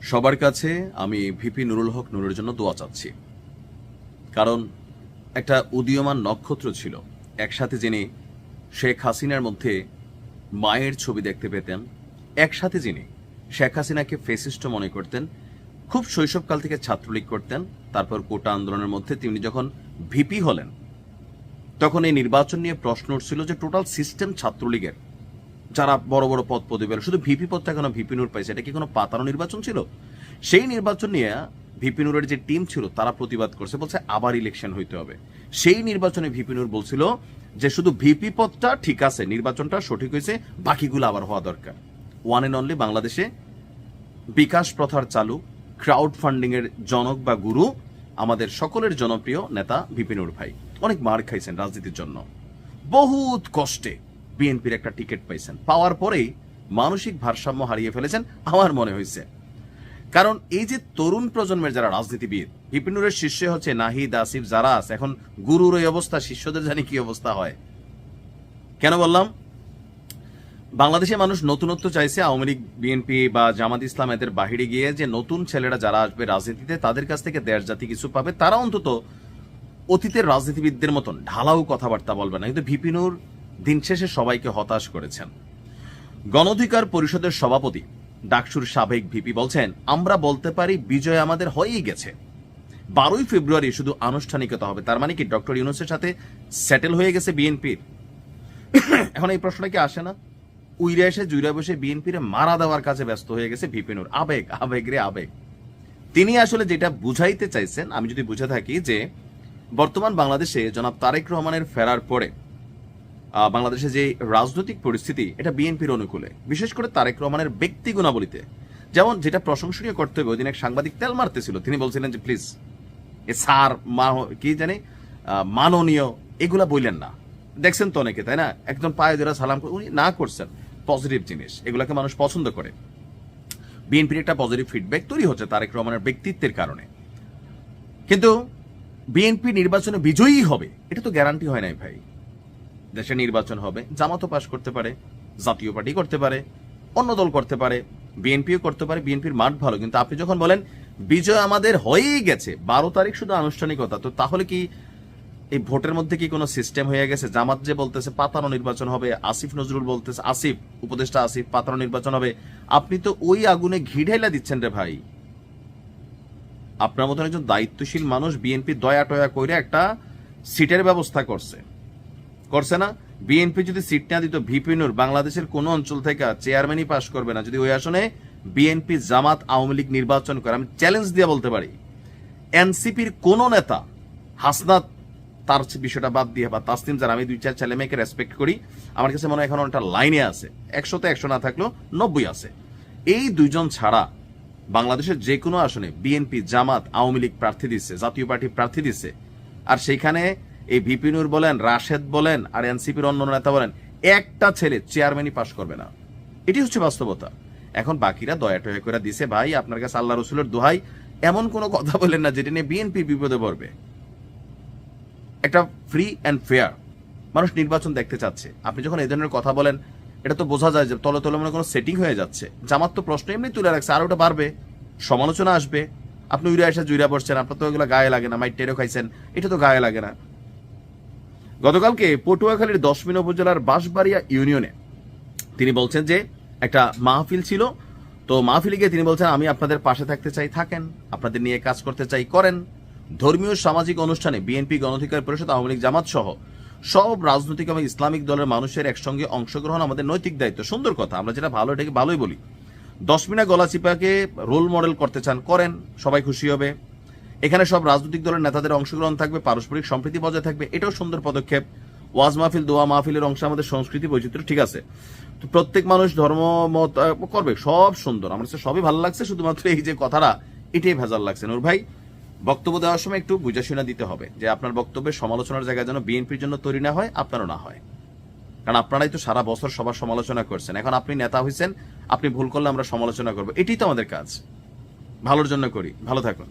সবার কাছে আমি ভিপি নুরুল হক নুরের জন্য দোয়া চাচ্ছি। কারণ একটা উদীয়মান নক্ষত্র ছিল, একসাথে যিনি শেখ হাসিনার মধ্যে মায়ের ছবি দেখতে পেতেন, একসাথে যিনি শেখ হাসিনাকে ফেসিস্ট মনে করতেন, খুব শৈশবকাল থেকে ছাত্রলীগ করতেন, তারপর কোটা আন্দোলনের মধ্যে তিনি যখন ভিপি হলেন তখন এই নির্বাচন নিয়ে প্রশ্ন উঠছিল যে টোটাল সিস্টেম ছাত্রলীগের যারা বড় বড় পদ পদবি পেল, শুধু ভিপি পদটা কেন ভিপি নূর পাইছে, এটা কি কোনো পাতানো নির্বাচন ছিল? সেই নির্বাচন নিয়ে ভিপি নূরের যে টিম ছিল তারা প্রতিবাদ করছে, বলছে আবার ইলেকশন হইতে হবে। সেই নির্বাচনে ভিপি নূর বলছিল যে শুধু ভিপি পদটা ঠিক আছে, নির্বাচনটা সঠিক হয়েছে, বাকিগুলো আবার হওয়া দরকার। ওয়ান এন্ড অনলি বাংলাদেশে বিকাশ প্রথার চালু, ক্রাউড ফান্ডিং এর জনক বা গুরু আমাদের সকলের জনপ্রিয় নেতা ভিপি নূর ভাই। অনেক মার খাইছেন রাজনীতির জন্য, বহুত কষ্টে বিএনপির একটা টিকিট পাইছেন, পাওয়ার পরেই মানসিক ভারসাম্য হারিয়ে ফেলেছেন আমার মনে হয়েছে। কারণ এই যে তরুণ প্রজন্মের যারা রাজনীতিবিদ, ভিপি নূরের শিষ্য হচ্ছে নাহিদ, আসিফ, যারা আছে, এখন গুরুর এই অবস্থা, শিষ্যদের জানি কি অবস্থা হয়। কেন বললাম? বাংলাদেশে মানুষ নতুনত্ব চাইছে। আওয়ামী লীগ, বিএনপি বা জামাত ইসলাম এদের বাহিরে গিয়ে যে নতুন ছেলেরা যারা আসবে রাজনীতিতে, তাদের কাছ থেকে দেশ জাতি কিছু পাবে, তারা অন্তত অতীতের রাজনীতিবিদদের মতন ঢালাও কথাবার্তা বলবে না। কিন্তু ভিপি নূর দিন শেষে সবাইকে হতাশ করেছেন। গণ অধিকার পরিষদের সভাপতি ডাকসুর সাবেক ভিপি বলছেন, আমরা বলতে পারি বিজয় আমাদের হয়েই গেছে, 12ই ফেব্রুয়ারি শুধু আনুষ্ঠানিকতা হবে। তার মানে কি ডক্টর ইউনূসের সাথে সেটেল হয়ে গেছে বিএনপির? এখন এই প্রশ্নটা কি আসে না? উইরে এসে জুইরা বসে বিএনপির মারা দেওয়ার কাজে ব্যস্ত হয়ে গেছে ভিপি নূর। আবেগ, আবেগ রে আবেগ। তিনি আসলে যেটা বুঝাইতে চাইছেন, আমি যদি বুঝে থাকি, যে বর্তমান বাংলাদেশে জনাব তারেক রহমানের ফেরার পরে বাংলাদেশে যে রাজনৈতিক পরিস্থিতি, এটা বিএনপির অনুকূলে, বিশেষ করে তারেক রহমানের ব্যক্তি গুণাবলীতে। যেমন যেটা প্রশংসনীয় করতে হবে, ওই দিন এক সাংবাদিক তেল মারতেছিল, তিনি বলছিলেন যে প্লিজ এ স্যার কি জানি মাননীয় এগুলা বললেন না। দেখছেন তো অনেকে, তাই না, একজন পায়ে ধরে সালাম উনি না করছেন, পজিটিভ জিনিস, এগুলাকে মানুষ পছন্দ করে। বিএনপির একটা পজিটিভ ফিডব্যাক তৈরি হচ্ছে তারেক রহমানের ব্যক্তিত্বের কারণে। কিন্তু বিএনপি নির্বাচনে বিজয়ী হবে এটা তো গ্যারান্টি হয় নাই ভাই। দেশে নির্বাচন হবে, জামাতও পাশ করতে পারে, জাতীয় পার্টি করতে পারে, অন্য দল করতে পারে, বিএনপিও করতে পারে, বিএনপির মাঠ ভালো। কিন্তু আপনি যখন বলেন বিজয় আমাদের হয়েই গেছে, 12 তারিখ শুধু আনুষ্ঠানিকতা, তো তাহলে কি এই ভোটের মধ্যে কি কোনো সিস্টেম হয়ে গেছে? জামাত যে বলতেছে পাতানো নির্বাচন হবে, আসিফ নজরুল বলতেছে, আসিফ উপদেষ্টা আসিফ পাতানো নির্বাচন হবে, আপনি তো ওই আগুনে ঘি ঢেলা দিচ্ছেন রে ভাই। আপনার মতন একজন দায়িত্বশীল মানুষ বিএনপি দয়া টয়া করে একটা সিটের ব্যবস্থা করছে না? বিএনপি যদি সিট না দিত, ভিপি নূর বাংলাদেশের কোন অঞ্চল থেকে চেয়ারম্যানই পাশ করবে না যদি ওই আসনে বিএনপি, জামাত, আওয়ামী লীগ নির্বাচন করে। আমি চ্যালেঞ্জ দিয়ে বলতে পারি, এনসিপির কোন নেতা, হাসনাত তার বিষয়টা বাদ দিয়ে, বা তাসনিম, যারা আমি 2-4 ছেলে মেয়েকে রেসপেক্ট করি, আমার কাছে মনে হয় এখন একটা লাইনে আছে, 100-তে 100 না থাকলেও 90 আছে। এই দুইজন ছাড়া বাংলাদেশের যে কোনো আসনে বিএনপি, জামাত, আওয়ামী লীগ প্রার্থী দিচ্ছে, জাতীয় পার্টি প্রার্থী দিচ্ছে, আর সেইখানে এই ভিপি নূর বলেন, রাশেদ বলেন, আর এনসিপির অন্য নেতা বলেন, একটা ছেলে চেয়ারম্যানই পাশ করবে না। এটি হচ্ছে বাস্তবতা। এখন বাকিরা দয়া টয়া করে দিছে। ভাই, আপনার কাছে আল্লাহ রসুলের দোহাই, এমন কোনো কথা বলেন না যেটা নিয়ে বিএনপি বিপদে পড়বে। একটা ফ্রি অ্যান্ড ফেয়ার মানুষ নির্বাচন দেখতে চাচ্ছে। আপনি যখন এই ধরনের কথা বলেন, এটা তো বোঝা যায় যে তলে তলে মনে কোনো সেটিং হয়ে যাচ্ছে। জামাত তো প্রশ্ন এমনি তুলে রাখছে, আর ওটা বাড়বে, সমালোচনা আসবে। আপনি উইরা এসে জুইরা বসছেন, আপনার তো এগুলো গায়ে লাগে না, মাইট টেরো খাইছেন, এটা তো গায়ে লাগে না। গতকালকে পটুয়াখালীর 10 মিনা উপজেলার বাঁশবাড়িয়া ইউনিয়নে তিনি বলছেন যে একটা মাহফিল ছিল, তো মাহফিলে গিয়ে তিনি বলছেন, আমি আপনাদের পাশে থাকতে চাই, থাকেন, আপনাদের নিয়ে কাজ করতে চাই, করেন। ধর্মীয় সামাজিক অনুষ্ঠানে বিএনপি, গণ অধিকার পরিষদ, আওয়ামী লীগ, জামাত সহ সব রাজনৈতিক এবং ইসলামিক দলের মানুষের একসঙ্গে অংশগ্রহণ আমাদের নৈতিক দায়িত্ব। সুন্দর কথা, আমরা যেটা ভালো এটাকে ভালোই বলি। 10 মিনা গলাচিপাকে রোল মডেল করতে চান, করেন, সবাই খুশি হবে। এখানে সব রাজনৈতিক দলের নেতাদের অংশগ্রহণ থাকবে, পারস্পরিক সম্প্রীতি বজায় থাকবে, এটাও সুন্দর পদক্ষেপ। ওয়াজ মাহফিল, দোয়া মাহফিলের অংশ আমাদের সংস্কৃতি বৈচিত্র্য, ঠিক আছে। তো প্রত্যেক মানুষ ধর্ম মত করবে, সব সুন্দর, আমার কাছে সবই ভালো লাগছে। শুধুমাত্র এই যে কথাটা, এটাই ভেজাল লাগছে। নূর ভাই, বক্তব্য দেওয়ার সময় একটু বুঝাশুনা দিতে হবে যে আপনার বক্তব্যের সমালোচনার জায়গায় যেন বিএনপির জন্য তৈরি না হয়, আপনারও না হয়। কারণ আপনারাই তো সারা বছর সবার সমালোচনা করছেন, এখন আপনি নেতা হয়েছেন, আপনি ভুল করলে আমরা সমালোচনা করবো, এটাই তো আমাদের কাজ। ভালোর জন্য করি। ভালো থাকুন।